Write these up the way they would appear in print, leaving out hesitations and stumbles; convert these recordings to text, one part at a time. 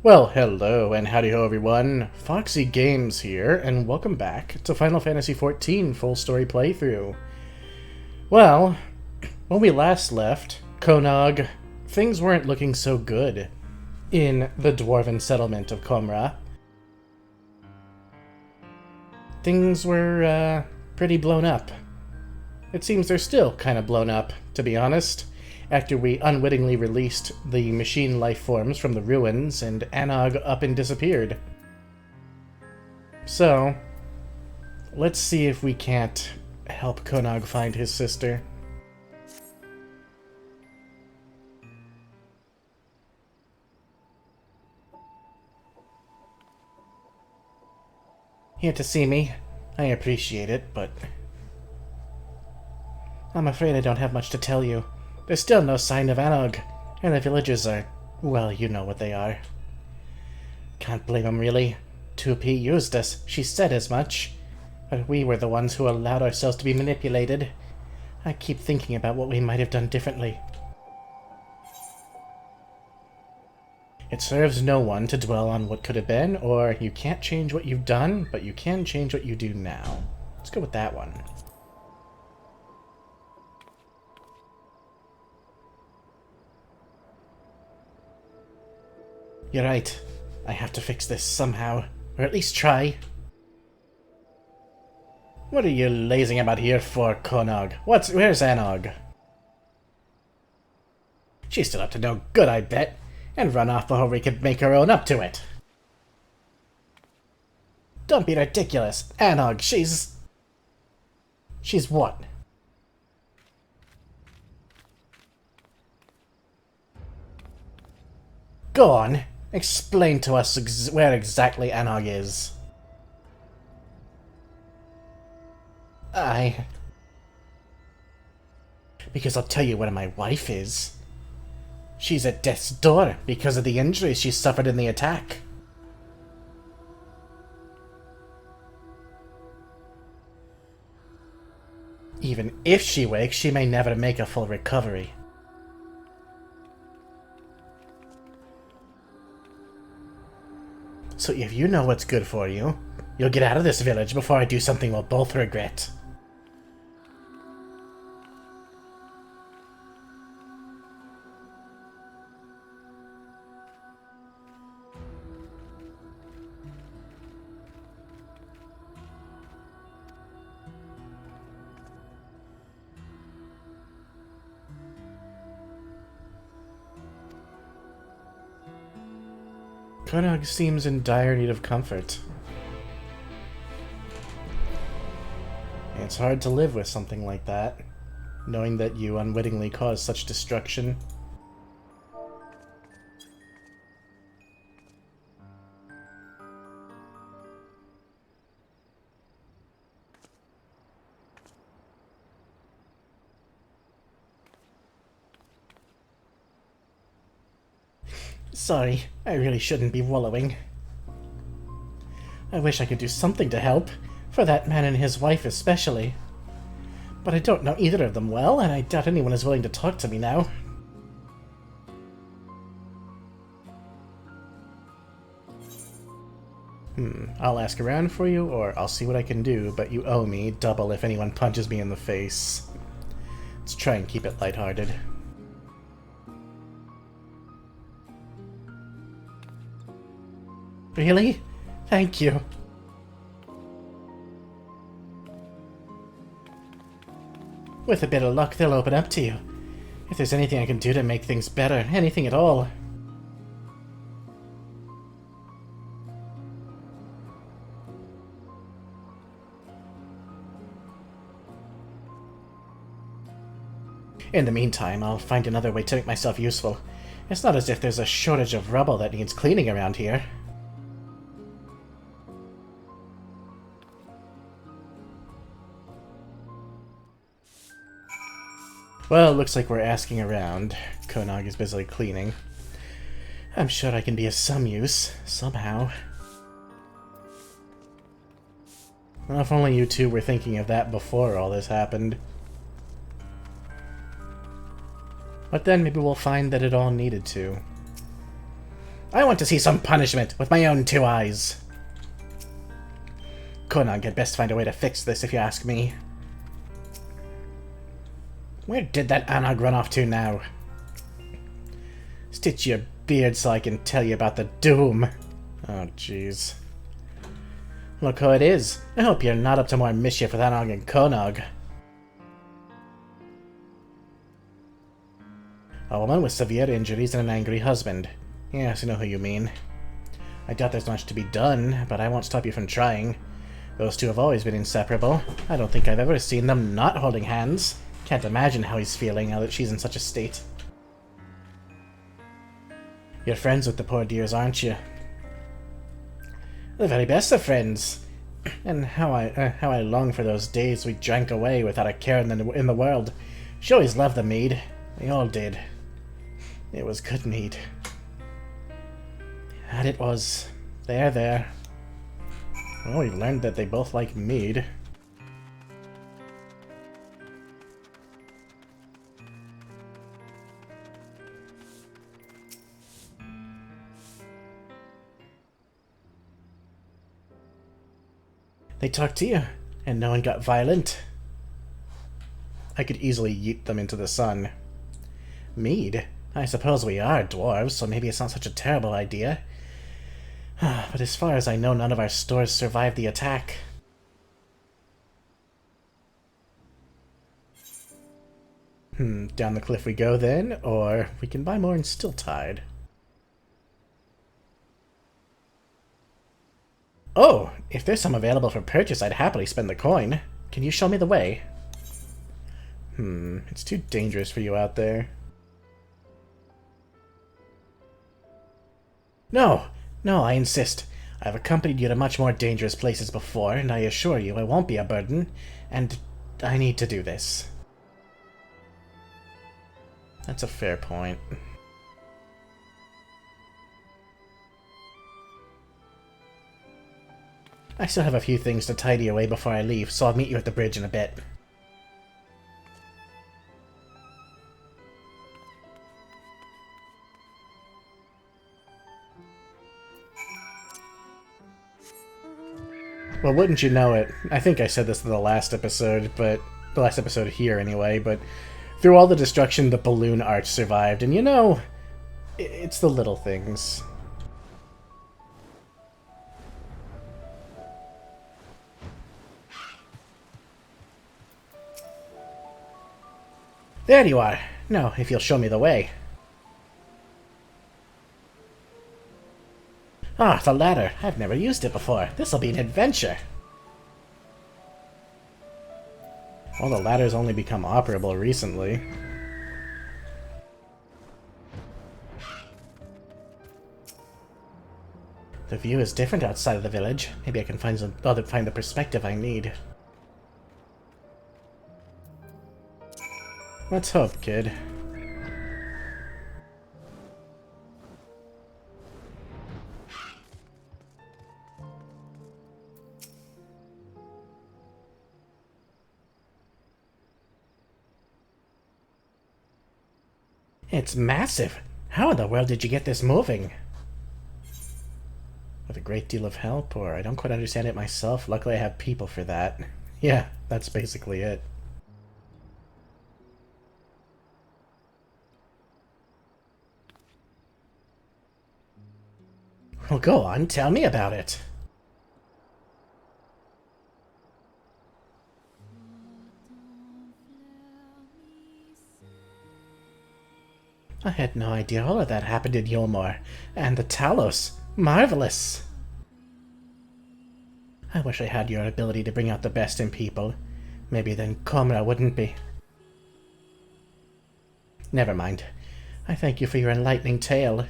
Well, hello and howdy-ho everyone, Foxy Games here, and welcome back to Final Fantasy XIV Full Story Playthrough. Well, when we last left Konogg, things weren't looking so good in the dwarven settlement of Komra. Things were, pretty blown up. It seems they're still kind of blown up, to be honest, after we unwittingly released the machine life forms from the ruins and Anogg up and disappeared. So, let's see if we can't help Konogg find his sister. Here to see me. I appreciate it, but I'm afraid I don't have much to tell you. There's still no sign of Anogg, and the villagers are, well, you know what they are. Can't blame them, really. 2P used us, she said as much. But we were the ones who allowed ourselves to be manipulated. I keep thinking about what we might have done differently. It serves no one to dwell on what could have been, or you can't change what you've done, but you can change what you do now. Let's go with that one. You're right. I have to fix this somehow. Or at least try. What are you lazing about here for, Konogg? Where's Anogg? She's still up to no good, I bet. And run off before we could make her own up to it. Don't be ridiculous. Anogg, she's what? Go on. Explain to us where exactly Anogg is. Because I'll tell you where my wife is. She's at death's door because of the injuries she suffered in the attack. Even if she wakes, she may never make a full recovery. So if you know what's good for you, you'll get out of this village before I do something we'll both regret. Konogg seems in dire need of comfort. It's hard to live with something like that, knowing that you unwittingly caused such destruction. Sorry, I really shouldn't be wallowing. I wish I could do something to help, for that man and his wife especially. But I don't know either of them well, and I doubt anyone is willing to talk to me now. I'll ask around for you, or I'll see what I can do, but you owe me double if anyone punches me in the face. Let's try and keep it lighthearted. Really? Thank you. With a bit of luck, they'll open up to you. If there's anything I can do to make things better, anything at all. In the meantime, I'll find another way to make myself useful. It's not as if there's a shortage of rubble that needs cleaning around here. Well, it looks like we're asking around. Konogg is busily cleaning. I'm sure I can be of some use, somehow. Well, if only you two were thinking of that before all this happened. But then maybe we'll find that it all needed to. I want to see some punishment with my own 2 eyes. Konogg had best find a way to fix this, if you ask me. Where did that Anogg run off to now? Stitch your beard so I can tell you about the doom. Oh, jeez. Look who it is. I hope you're not up to more mischief with Anogg and Konogg. A woman with severe injuries and an angry husband. Yes, I know who you mean. I doubt there's much to be done, but I won't stop you from trying. Those two have always been inseparable. I don't think I've ever seen them not holding hands. Can't imagine how he's feeling now that she's in such a state. You're friends with the poor dears, aren't you? The very best of friends. And how I long for those days we drank away without a care in the world. She always loved the mead. We all did. It was good mead. And it was. There. Well, we've learned that they both like mead. They talked to you, and no one got violent. I could easily yeet them into the sun. Mead? I suppose we are dwarves, so maybe it's not such a terrible idea. But as far as I know, none of our stores survived the attack. Down the cliff we go then, or we can buy more in Stilltide. Oh, if there's some available for purchase, I'd happily spend the coin. Can you show me the way? It's too dangerous for you out there. No, I insist. I've accompanied you to much more dangerous places before, and I assure you it won't be a burden, and I need to do this. That's a fair point. I still have a few things to tidy away before I leave, so I'll meet you at the bridge in a bit. Well, wouldn't you know it, I think I said this in the last episode, but the last episode here anyway, but through all the destruction, the balloon arch survived, and you know, it's the little things. There you are. Now, if you'll show me the way. Ah, the ladder. I've never used it before. This'll be an adventure. Well, the ladder's only become operable recently. The view is different outside of the village. Maybe I can find the perspective I need. Let's hope, kid. It's massive! How in the world did you get this moving? With a great deal of help, or I don't quite understand it myself. Luckily I have people for that. Yeah, that's basically it. Well, go on, tell me about it. I had no idea all of that happened in Yulmore. And the Talos. Marvelous! I wish I had your ability to bring out the best in people. Maybe then Komra wouldn't be. Never mind. I thank you for your enlightening tale.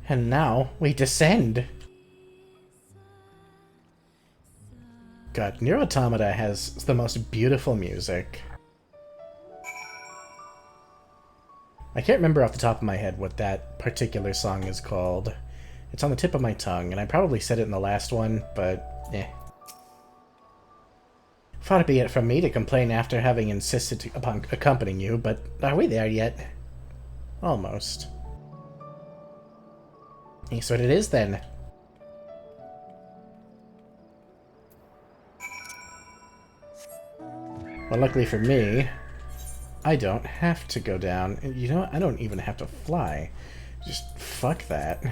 And now, we descend! God, Nier Automata has the most beautiful music. I can't remember off the top of my head what that particular song is called. It's on the tip of my tongue, and I probably said it in the last one, but eh. Far be it from me to complain after having insisted upon accompanying you, but are we there yet? Almost. Guess what it is then. Well, luckily for me, I don't have to go down. You know what? I don't even have to fly. Just fuck that.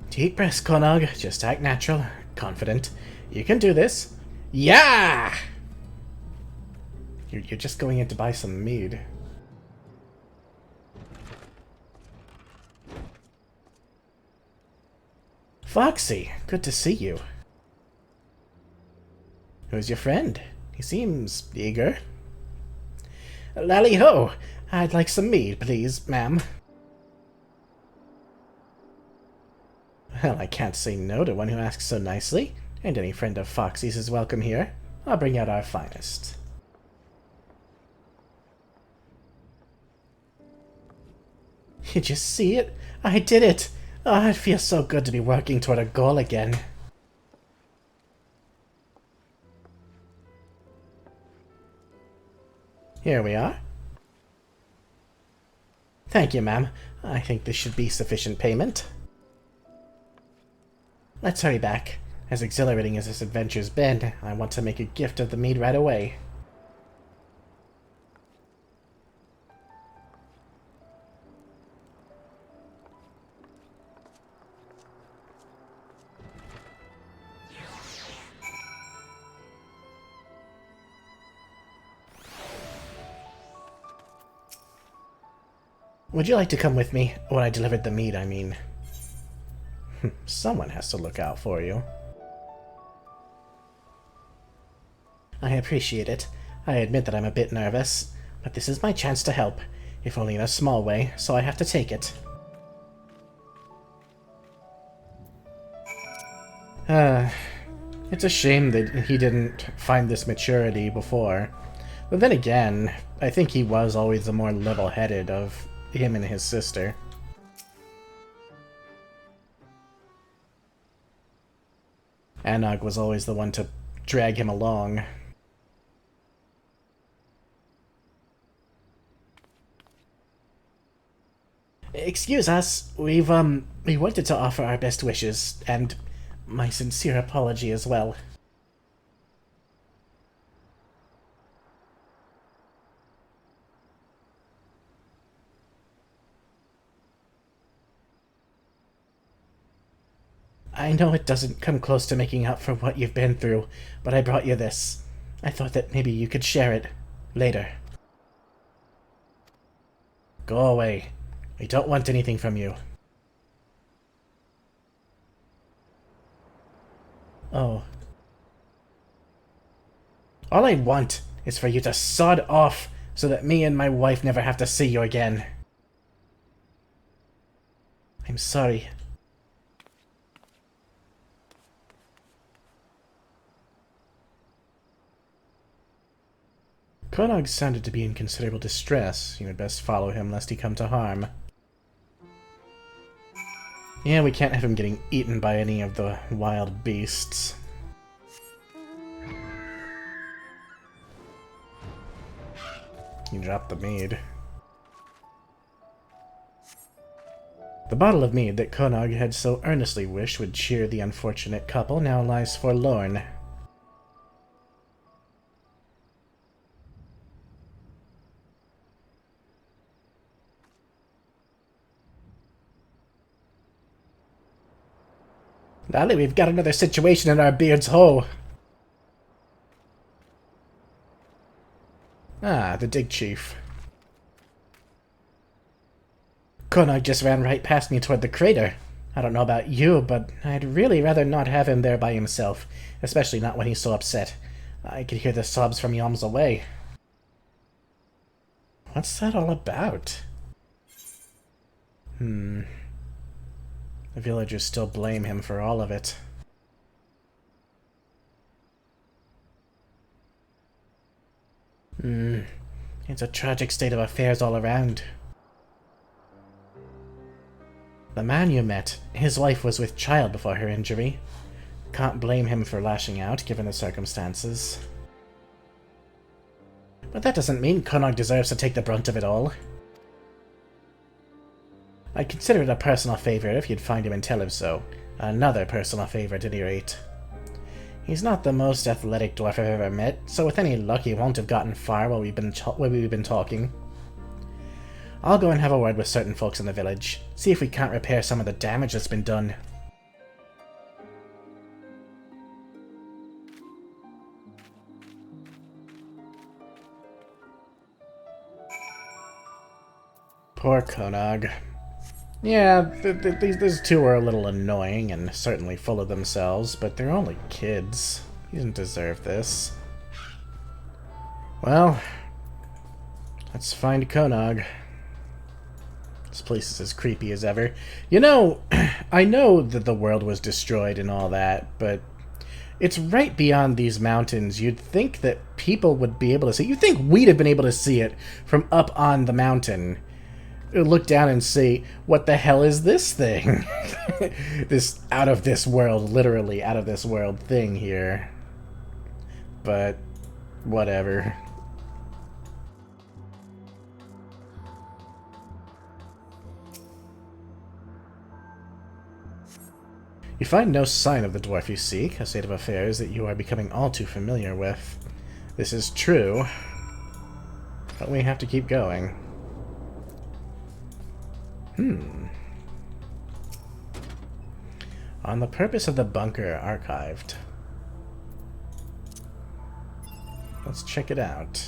Deep breaths, Konogg. Just act natural, confident. You can do this. Yeah! You're just going in to buy some mead. Foxy, good to see you. Who's your friend? He seems eager. Lally-ho! I'd like some mead, please, ma'am. Well, I can't say no to one who asks so nicely, and any friend of Foxy's is welcome here. I'll bring out our finest. Did you see it? I did it! Oh, it feels so good to be working toward a goal again. Here we are. Thank you, ma'am. I think this should be sufficient payment. Let's hurry back. As exhilarating as this adventure's been, I want to make a gift of the mead right away. Would you like to come with me when I delivered the mead, I mean? Someone has to look out for you. I appreciate it. I admit that I'm a bit nervous, but this is my chance to help, if only in a small way, so I have to take it. It's a shame that he didn't find this maturity before. But then again, I think he was always the more level-headed of him and his sister. Anogg was always the one to drag him along. Excuse us, we wanted to offer our best wishes, and my sincere apology as well. I know it doesn't come close to making up for what you've been through, but I brought you this. I thought that maybe you could share it later. Go away. We don't want anything from you. Oh. All I want is for you to sod off so that me and my wife never have to see you again. I'm sorry. Konogg sounded to be in considerable distress. You had best follow him lest he come to harm. Yeah, we can't have him getting eaten by any of the wild beasts. He dropped the mead. The bottle of mead that Konogg had so earnestly wished would cheer the unfortunate couple now lies forlorn. Lally, we've got another situation in our beard's hoe. Ah, the dig chief. Konogg just ran right past me toward the crater. I don't know about you, but I'd really rather not have him there by himself, especially not when he's so upset. I could hear the sobs from yalms away. What's that all about? The villagers still blame him for all of it. It's a tragic state of affairs all around. The man you met, his wife was with child before her injury. Can't blame him for lashing out, given the circumstances. But that doesn't mean Konogg deserves to take the brunt of it all. I'd consider it a personal favor if you'd find him and tell him so. Another personal favor, at any rate. He's not the most athletic dwarf I've ever met, so with any luck he won't have gotten far while we've been talking. I'll go and have a word with certain folks in the village, see if we can't repair some of the damage that's been done. Poor Konogg. Yeah, these two are a little annoying and certainly full of themselves, but they're only kids. He doesn't deserve this. Well, let's find Konogg. This place is as creepy as ever. You know, I know that the world was destroyed and all that, but it's right beyond these mountains. You'd think that people would be able to see. You'd think we'd have been able to see it from up on the mountain. Look down and see, what the hell is this thing? This out-of-this-world, literally out-of-this-world thing here. But, whatever. You find no sign of the dwarf you seek, a state of affairs that you are becoming all too familiar with. This is true, but we have to keep going. On the purpose of the bunker archived. Let's check it out.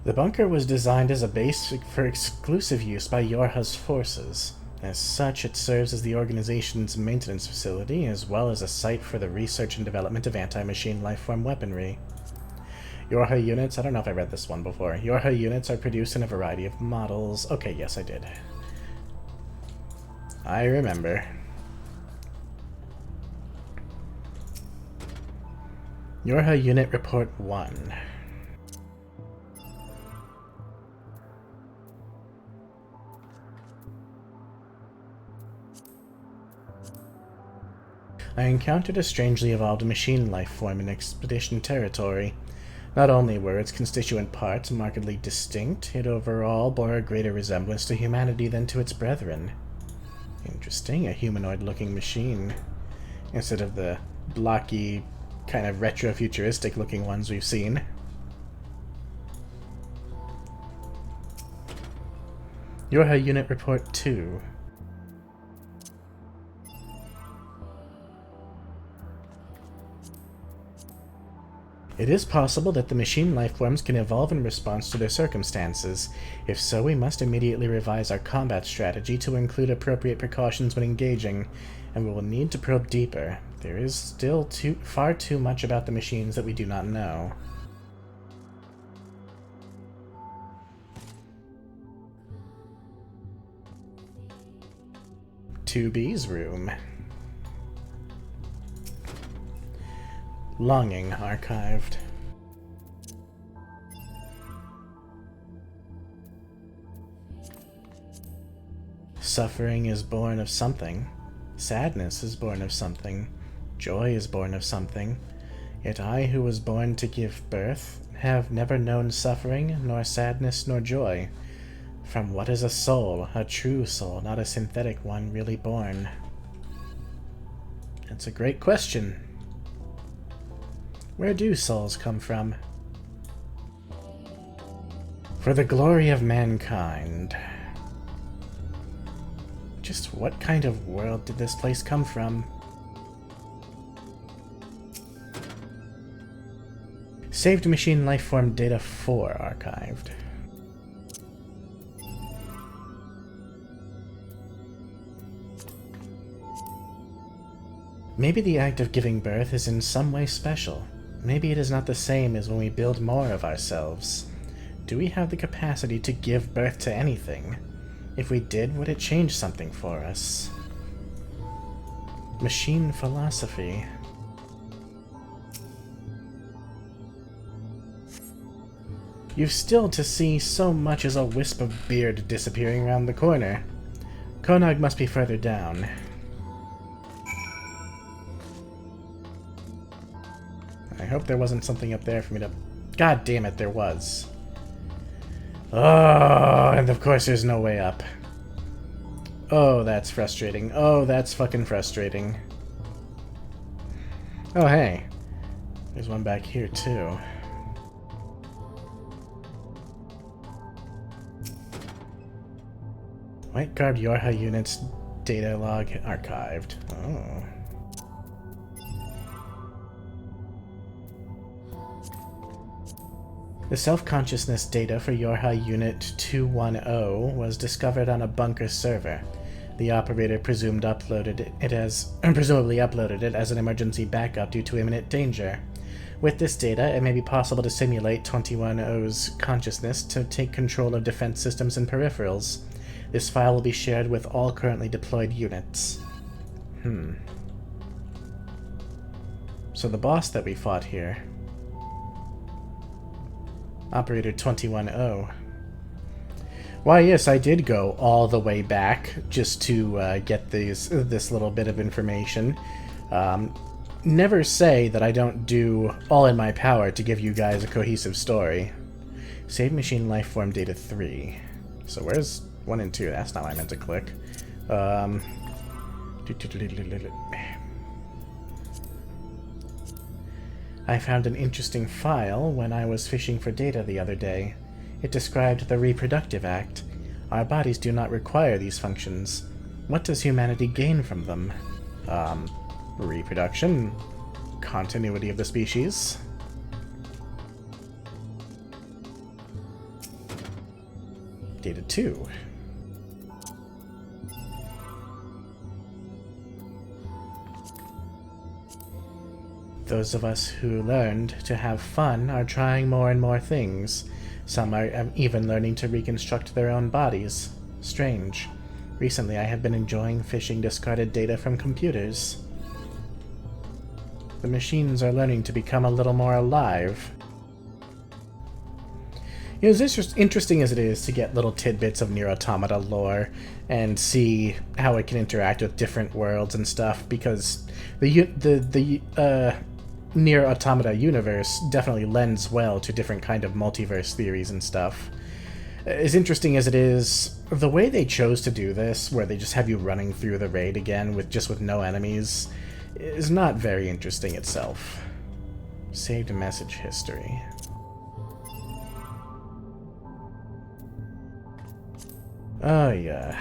The bunker was designed as a base for exclusive use by Yorha's forces. As such, it serves as the organization's maintenance facility, as well as a site for the research and development of anti-machine lifeform weaponry. Yorha units, I don't know if I read this one before. Yorha units are produced in a variety of models. Okay, yes, I did. I remember. Yorha Unit Report 1. I encountered a strangely evolved machine life form in Expedition territory. Not only were its constituent parts markedly distinct, it overall bore a greater resemblance to humanity than to its brethren. Interesting, a humanoid-looking machine, instead of the blocky, kind of retro-futuristic-looking ones we've seen. Yorha Unit Report 2. It is possible that the machine lifeforms can evolve in response to their circumstances. If so, we must immediately revise our combat strategy to include appropriate precautions when engaging, and we will need to probe deeper. There is still far too much about the machines that we do not know. Two B's room. Longing archived. Suffering is born of something. Sadness is born of something. Joy is born of something. Yet I, who was born to give birth, have never known suffering, nor sadness, nor joy. From what is a soul, a true soul, not a synthetic one, really born? That's a great question. Where do souls come from? For the glory of mankind. Just what kind of world did this place come from? Saved Machine Lifeform Data 4 archived. Maybe the act of giving birth is in some way special. Maybe it is not the same as when we build more of ourselves. Do we have the capacity to give birth to anything? If we did, would it change something for us? Machine philosophy. You've still to see so much as a wisp of beard disappearing around the corner. Konogg must be further down. I hope there wasn't something up there for me to... God damn it, there was. Oh, and of course there's no way up. Oh, that's frustrating. Oh, that's fucking frustrating. Oh, hey. There's one back here, too. White garbed Yorha units data log archived. Oh. The self-consciousness data for Yorha Unit 210 was discovered on a bunker server. The operator presumably uploaded it as an emergency backup due to imminent danger. With this data, it may be possible to simulate 210's consciousness to take control of defense systems and peripherals. This file will be shared with all currently deployed units. So the boss that we fought here... Operator 210. Why, yes, I did go all the way back just to get this little bit of information. Never say that I don't do all in my power to give you guys a cohesive story. Save machine lifeform data 3. So where's 1 and 2? That's not what I meant to click. I found an interesting file when I was fishing for data the other day. It described the reproductive act. Our bodies do not require these functions. What does humanity gain from them? Reproduction. Continuity of the species. Data 2. Those of us who learned to have fun are trying more and more things. Some are even learning to reconstruct their own bodies. Strange. Recently I have been enjoying fishing discarded data from computers. The machines are learning to become a little more alive. You know, as interesting as it is to get little tidbits of Nier Automata lore and see how it can interact with different worlds and stuff, because the Nier Automata universe definitely lends well to different kind of multiverse theories and stuff. As interesting as it is, the way they chose to do this, where they just have you running through the raid again with no enemies, is not very interesting itself. Saved message history. Oh yeah.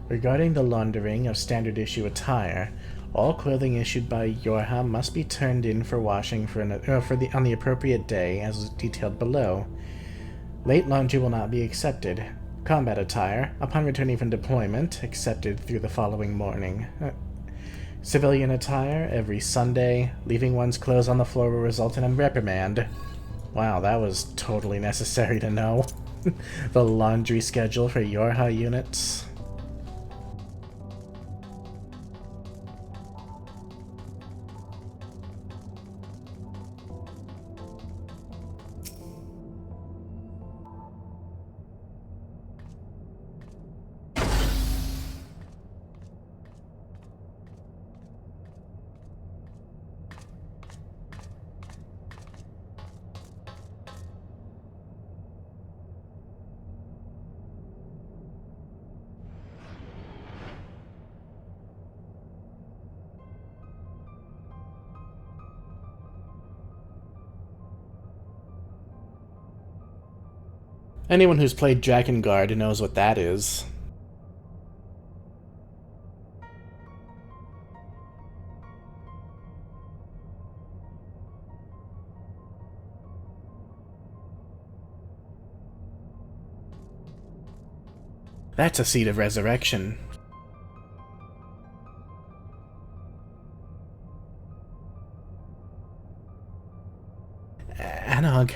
Regarding the laundering of standard issue attire, all clothing issued by Yorha must be turned in for washing on the appropriate day, as detailed below. Late laundry will not be accepted. Combat attire, upon returning from deployment, accepted through the following morning. Civilian attire, every Sunday. Leaving one's clothes on the floor will result in a reprimand. Wow, that was totally necessary to know. The laundry schedule for Yorha units. Anyone who's played Drakengard knows what that is. That's a seed of resurrection. Anogg.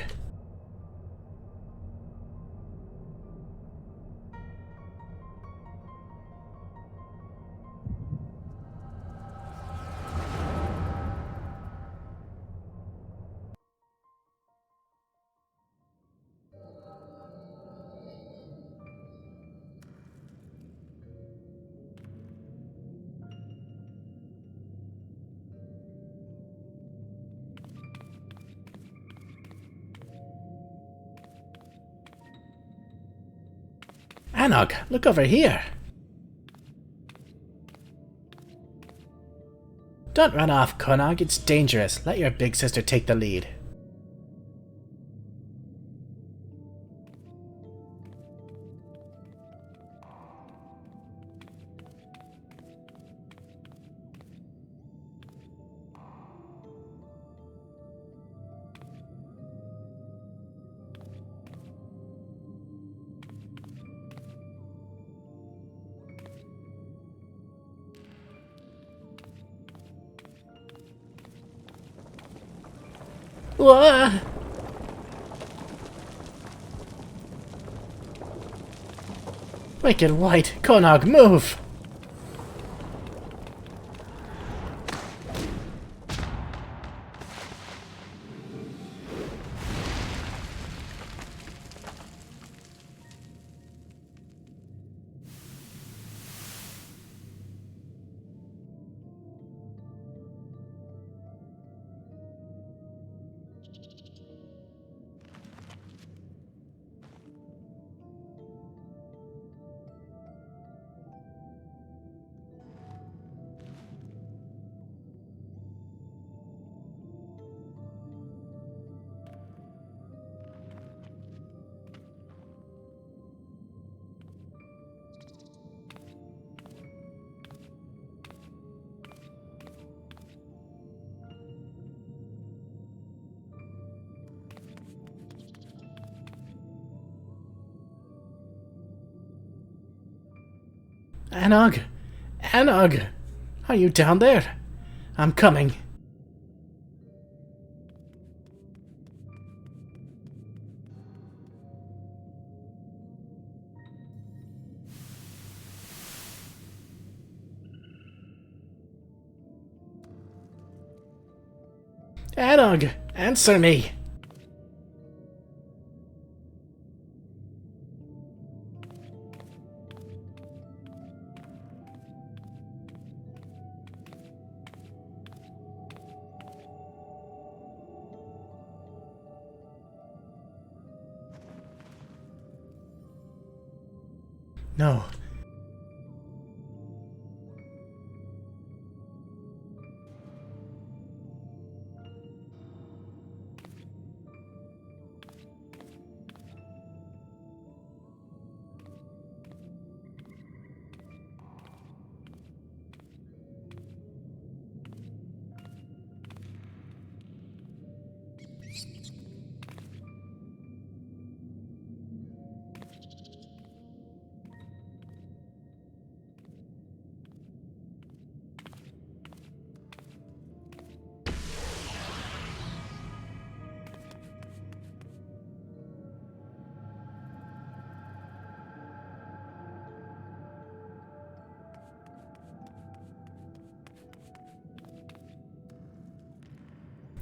Anogg, look over here! Don't run off, Konogg. It's dangerous. Let your big sister take the lead. Whoa! Make it white. Konogg, move! Anogg! Anogg! Are you down there? I'm coming. Anogg! Answer me! No.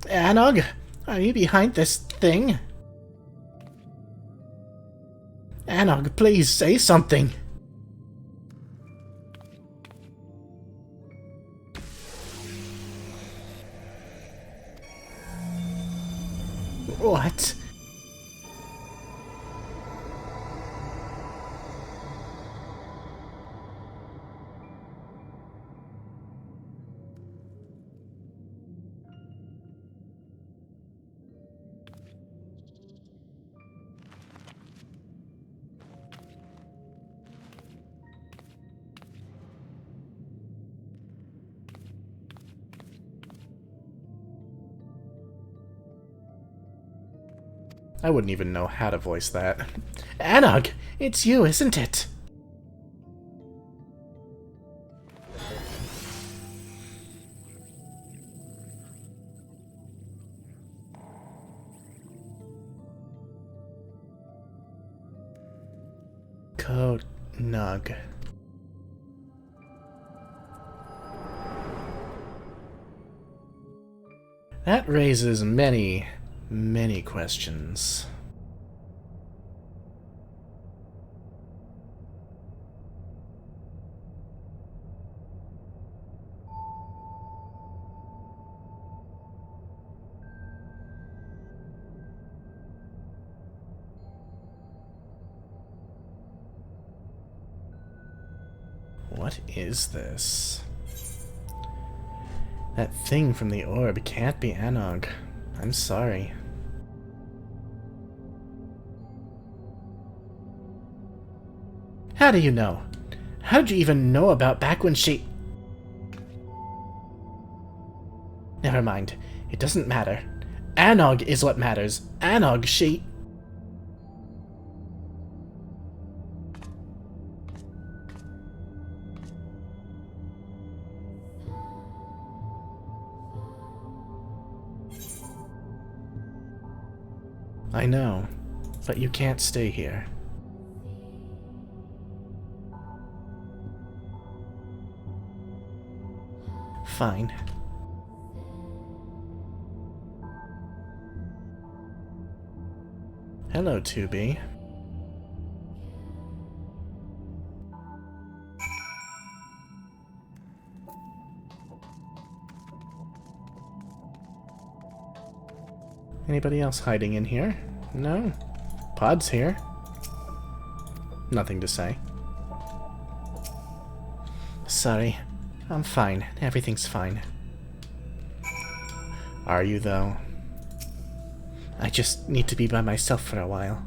Anogg, are you behind this thing? Anogg, please say something. What? I wouldn't even know how to voice that. Anogg, it's you, isn't it? Konogg. That raises many, many questions. What is this? That thing from the orb can't be Anogg. I'm sorry. How do you know? How did you even know about back when she... Never mind. It doesn't matter. Anogg is what matters. Anogg, she... I know, but you can't stay here. Fine. Hello, 2B. Anybody else hiding in here? No. Pod's here. Nothing to say. Sorry. I'm fine. Everything's fine. Are you, though? I just need to be by myself for a while.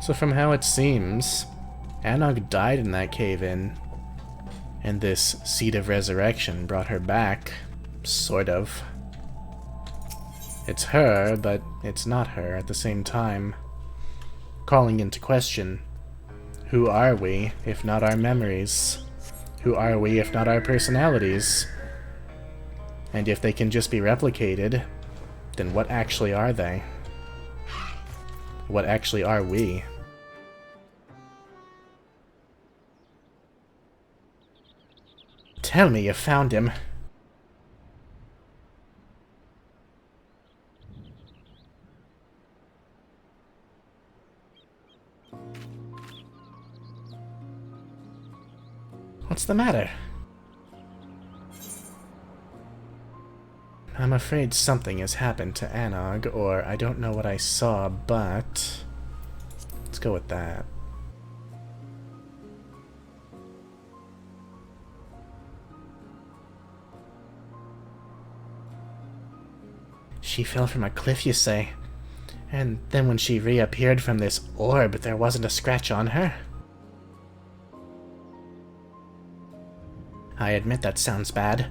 So from how it seems, Anogg died in that cave-in. And this Seed of Resurrection brought her back. Sort of. It's her, but it's not her at the same time. Calling into question, who are we, if not our memories? Who are we, if not our personalities? And if they can just be replicated, then what actually are they? What actually are we? Tell me you found him. What's the matter? I'm afraid something has happened to Anogg, or I don't know what I saw, but... let's go with that. She fell from a cliff, you say? And then when she reappeared from this orb, there wasn't a scratch on her? I admit that sounds bad,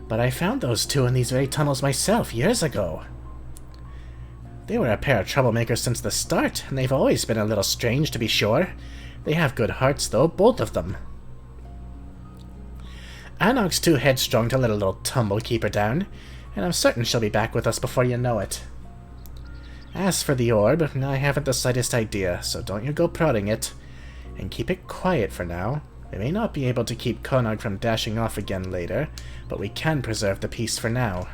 but I found those two in these very tunnels myself years ago. They were a pair of troublemakers since the start, and they've always been a little strange, to be sure. They have good hearts, though, both of them. Anogg's too headstrong to let a little tumble keep her down, and I'm certain she'll be back with us before you know it. As for the orb, I haven't the slightest idea, so don't you go prodding it, and keep it quiet for now. We may not be able to keep Konogg from dashing off again later, but we can preserve the peace for now.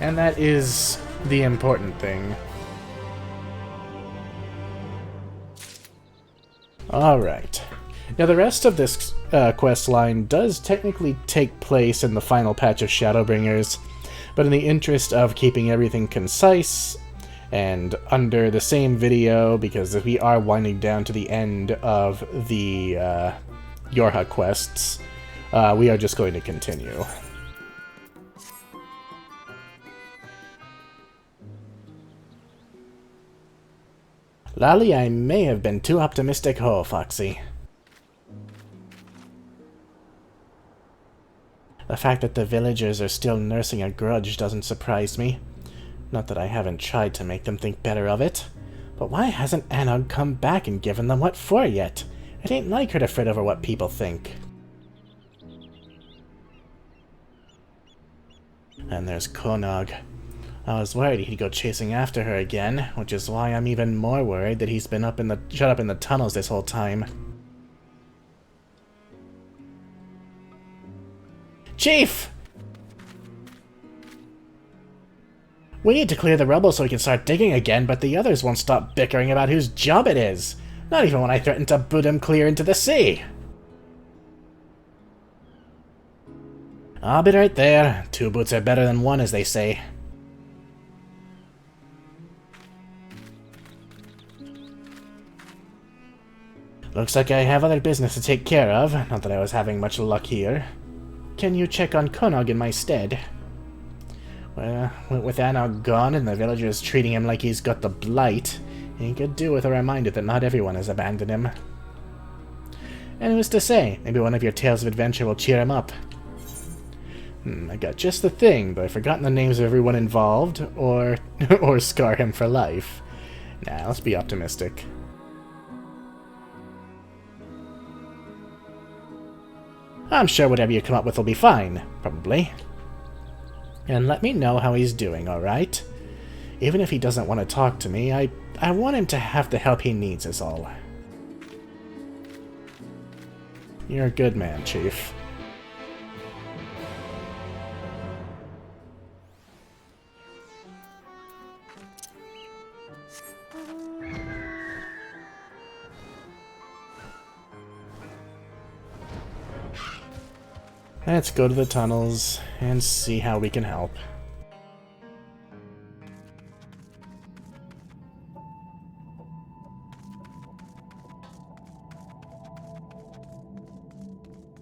And that is the important thing. Alright. Now the rest of this quest line does technically take place in the final patch of Shadowbringers, but in the interest of keeping everything concise, and under the same video, because we are winding down to the end of the Yorha quests, we are just going to continue. Lally, I may have been too optimistic, ho, Foxy. The fact that the villagers are still nursing a grudge doesn't surprise me. Not that I haven't tried to make them think better of it. But why hasn't Anogg come back and given them what for yet? It ain't like her to fret over what people think. And there's Konogg. I was worried he'd go chasing after her again, which is why I'm even more worried that he's been shut up in the tunnels this whole time. Chief! We need to clear the rubble so we can start digging again, but the others won't stop bickering about whose job it is. Not even when I threaten to boot him clear into the sea. I'll be right there. 2 boots are better than 1, as they say. Looks like I have other business to take care of, not that I was having much luck here. Can you check on Konogg in my stead? Well, with Anogg gone and the villagers treating him like he's got the blight, he could do with a reminder that not everyone has abandoned him. And who's to say, maybe one of your tales of adventure will cheer him up. I got just the thing, but I've forgotten the names of everyone involved, or or scar him for life. Nah, let's be optimistic. I'm sure whatever you come up with will be fine, probably. And let me know how he's doing, alright? Even if he doesn't want to talk to me, I want him to have the help he needs is all. You're a good man, Chief. Let's go to the tunnels and see how we can help.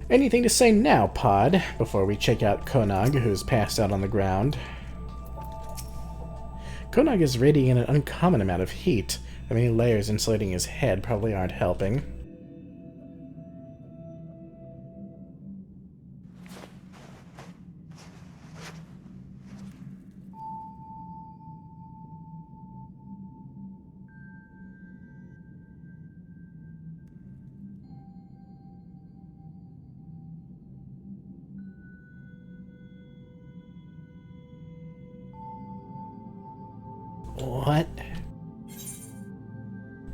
Anything to say now, Pod, before we check out Konogg, who's passed out on the ground? Konogg is radiating an uncommon amount of heat. The many layers insulating his head probably aren't helping. What?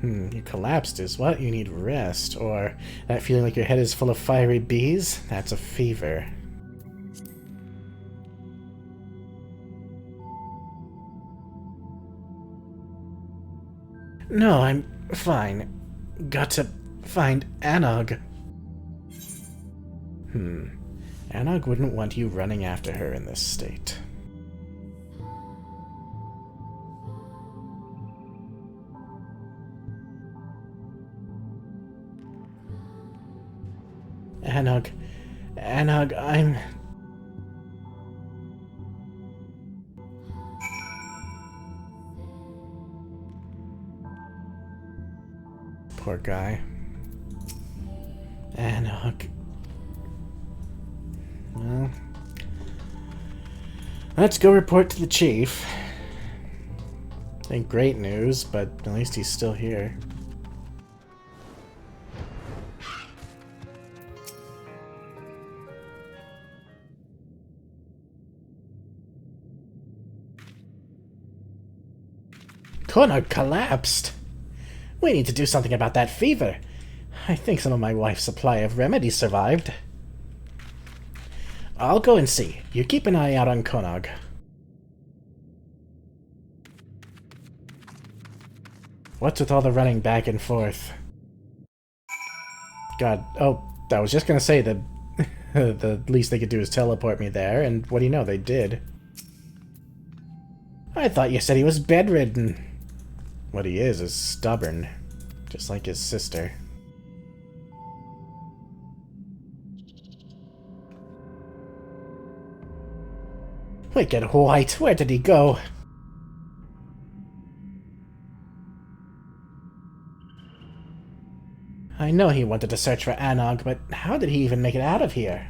You collapsed is what? You need rest. Or that feeling like your head is full of fiery bees? That's a fever. No, I'm fine. Got to find Anogg. Anogg wouldn't want you running after her in this state. Anogg, I'm... Poor guy. Anogg. Well... Let's go report to the chief. Ain't great news, but at least he's still here. Konogg collapsed. We need to do something about that fever. I think some of my wife's supply of remedies survived. I'll go and see. You keep an eye out on Konogg. What's with all the running back and forth? God, oh, I was just gonna say that the least they could do is teleport me there, and what do you know, they did. I thought you said he was bedridden. What he is stubborn, just like his sister. Wicked White, where did he go? I know he wanted to search for Anogg, but how did he even make it out of here?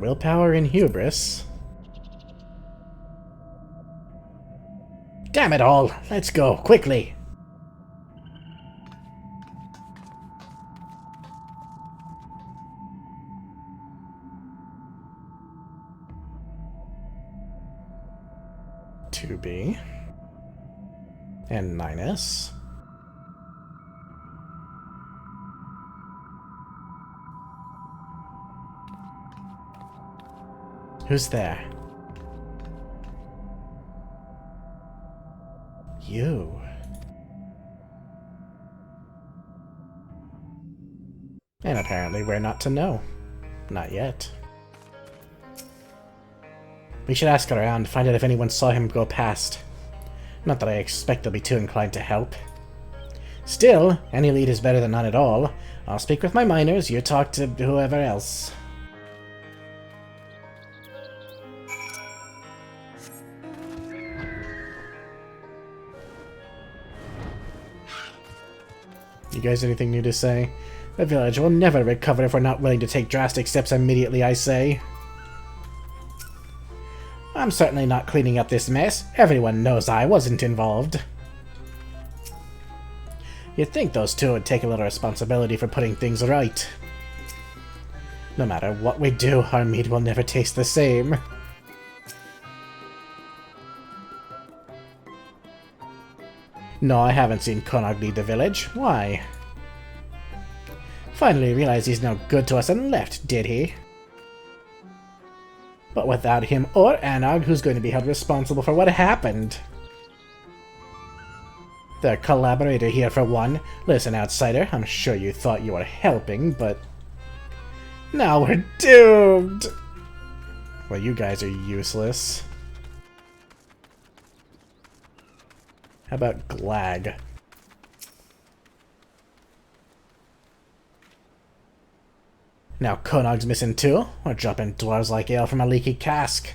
Willpower and hubris. Damn it all! Let's go, quickly! (2B) and 9S. Who's there? You. And apparently we're not to know. Not yet. We should ask around, find out if anyone saw him go past. Not that I expect they'll be too inclined to help. Still, any lead is better than none at all. I'll speak with my miners, you talk to whoever else. You guys anything new to say? The village will never recover if we're not willing to take drastic steps immediately, I say. I'm certainly not cleaning up this mess. Everyone knows I wasn't involved. You'd think those two would take a little responsibility for putting things right. No matter what we do, our meat will never taste the same. No, I haven't seen Konogg lead the village. Why? Finally realized he's no good to us and left, did he? But without him or Anogg, who's going to be held responsible for what happened? The collaborator here for one. Listen, outsider, I'm sure you thought you were helping, but... now we're doomed! Well, you guys are useless. How about Glag? Now Konogg's missing too. We're dropping dwarves like ale from a leaky cask.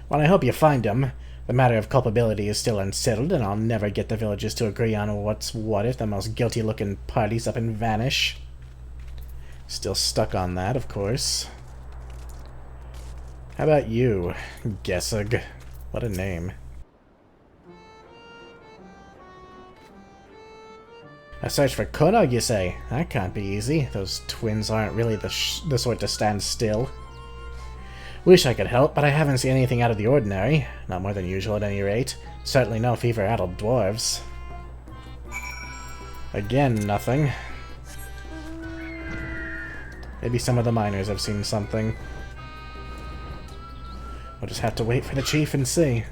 Well, I hope you find him. The matter of culpability is still unsettled, and I'll never get the villagers to agree on what's what if the most guilty-looking parties up and vanish. Still stuck on that, of course. How about you, Gessig? What a name. A search for Konogg, you say? That can't be easy. Those twins aren't really the sort to stand still. Wish I could help, but I haven't seen anything out of the ordinary. Not more than usual at any rate. Certainly no fever-addled dwarves. Again, nothing. Maybe some of the miners have seen something. We'll just have to wait for the chief and see.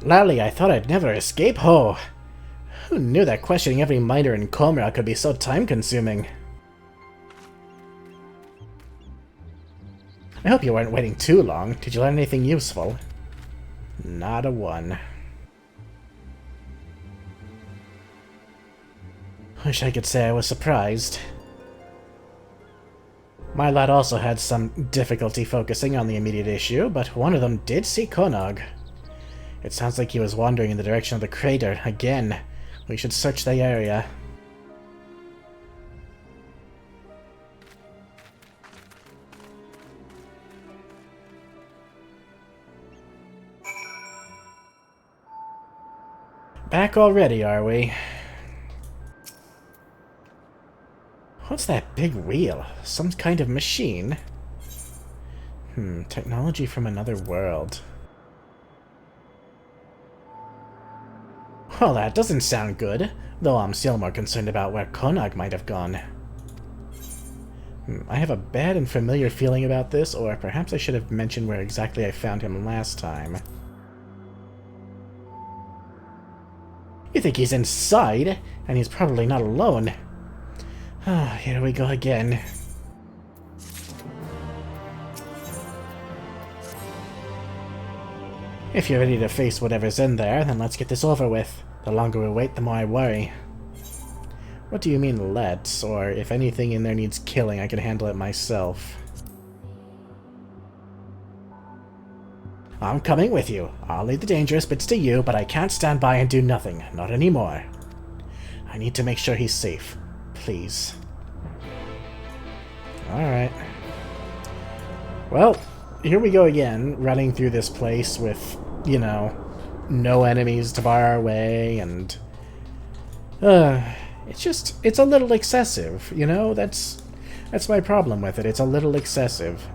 Lally, I thought I'd never escape. Ho! Who knew that questioning every miner in Komra could be so time-consuming? I hope you weren't waiting too long. Did you learn anything useful? Not a one. Wish I could say I was surprised. My lad also had some difficulty focusing on the immediate issue, but one of them did see Konogg. It sounds like he was wandering in the direction of the crater again. We should search the area. Back already, are we? What's that big wheel? Some kind of machine? Technology from another world. Well, that doesn't sound good, though I'm still more concerned about where Konogg might have gone. I have a bad and familiar feeling about this, or perhaps I should have mentioned where exactly I found him last time. You think he's inside, and he's probably not alone. Ah, here we go again. If you're ready to face whatever's in there, then let's get this over with. The longer we wait, the more I worry. What do you mean, let's? Or if anything in there needs killing, I can handle it myself. I'm coming with you. I'll leave the dangerous bits to you, but I can't stand by and do nothing. Not anymore. I need to make sure he's safe. Please. Alright. Well, here we go again, running through this place with, you know, no enemies to bar our way, and... it's a little excessive, you know? That's my problem with it. It's a little excessive.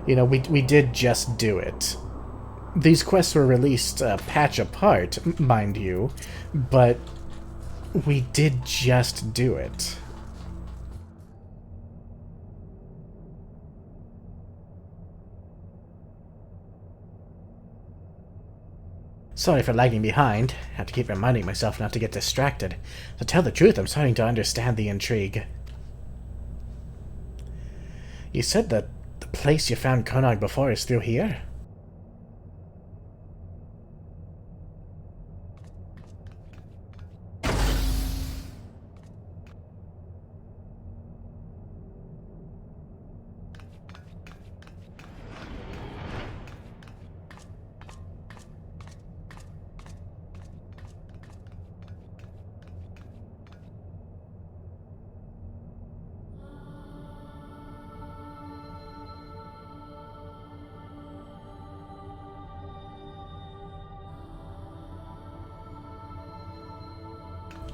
You know, we did just do it. These quests were released a patch apart, mind you, but we did just do it. Sorry for lagging behind. Have to keep reminding myself not to get distracted. To tell the truth, I'm starting to understand the intrigue. You said that the place you found Konogg before is through here?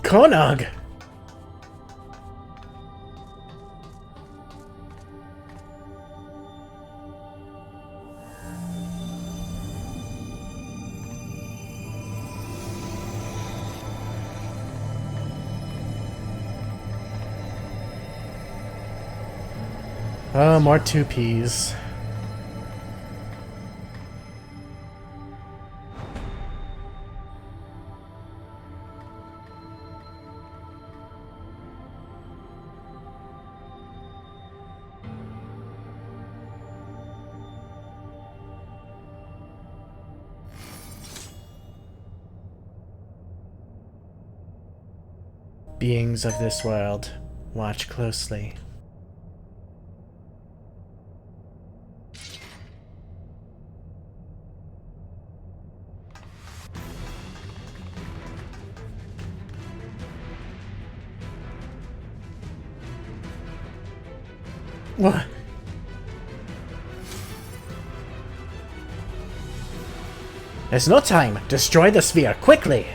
Konogg! Oh, more 2Ps. Beings of this world, watch closely. What? There's no time! Destroy the sphere, quickly!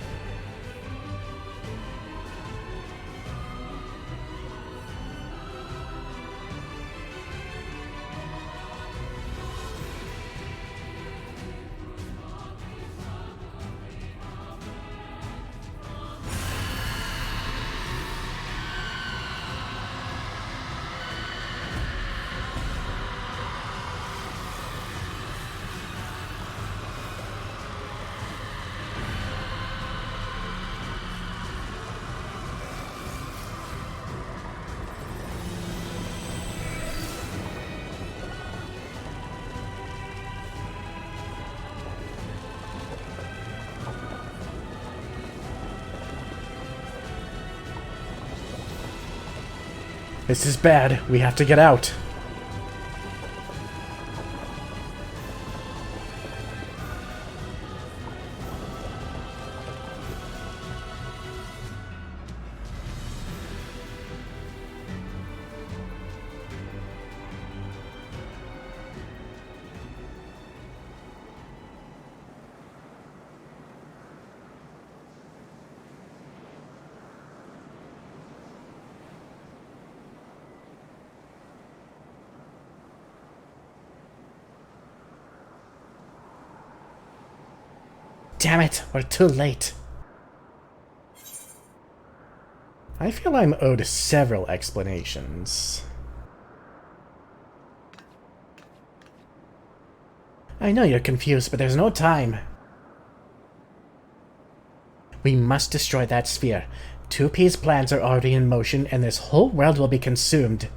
This is bad. We have to get out. Damn it, we're too late. I feel I'm owed several explanations. I know you're confused, but there's no time. We must destroy that sphere. 2P's plans are already in motion, and this whole world will be consumed.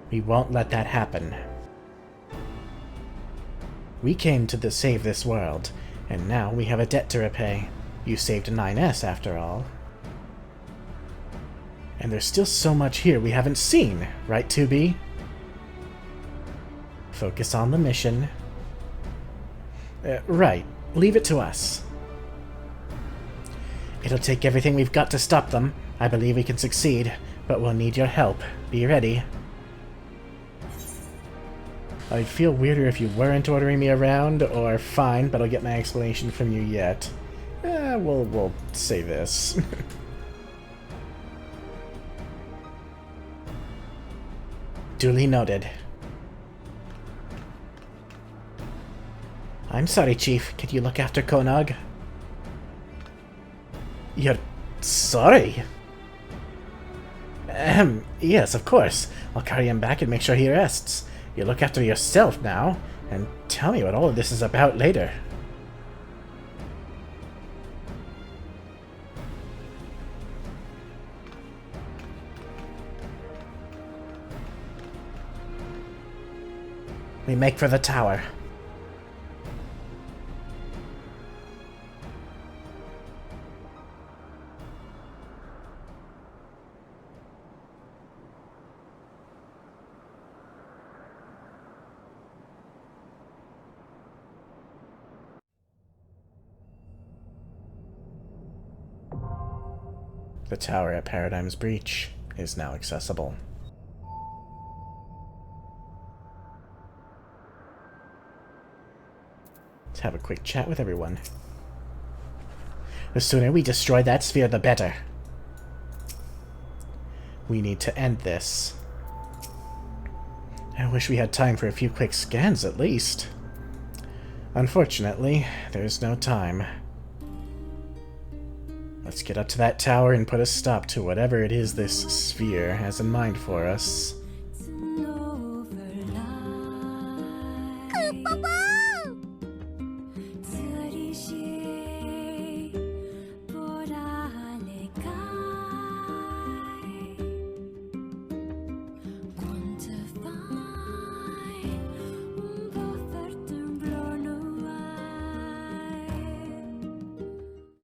We won't let that happen. We came to save this world, and now we have a debt to repay. You saved 9S after all. And there's still so much here we haven't seen, right 2B? Focus on the mission. Right. Leave it to us. It'll take everything we've got to stop them. I believe we can succeed, but we'll need your help. Be ready. I'd feel weirder if you weren't ordering me around, or fine, but I'll get my explanation from you yet. We'll say this. Duly noted. I'm sorry, Chief. Could you look after Konogg? You're sorry? Yes, of course. I'll carry him back and make sure he rests. You look after yourself now, and tell me what all of this is about later. We make for the tower. The tower at Paradigm's Breach is now accessible. Let's have a quick chat with everyone. The sooner we destroy that sphere, the better. We need to end this. I wish we had time for a few quick scans at least. Unfortunately, there's no time. Let's get up to that tower and put a stop to whatever it is this sphere has in mind for us.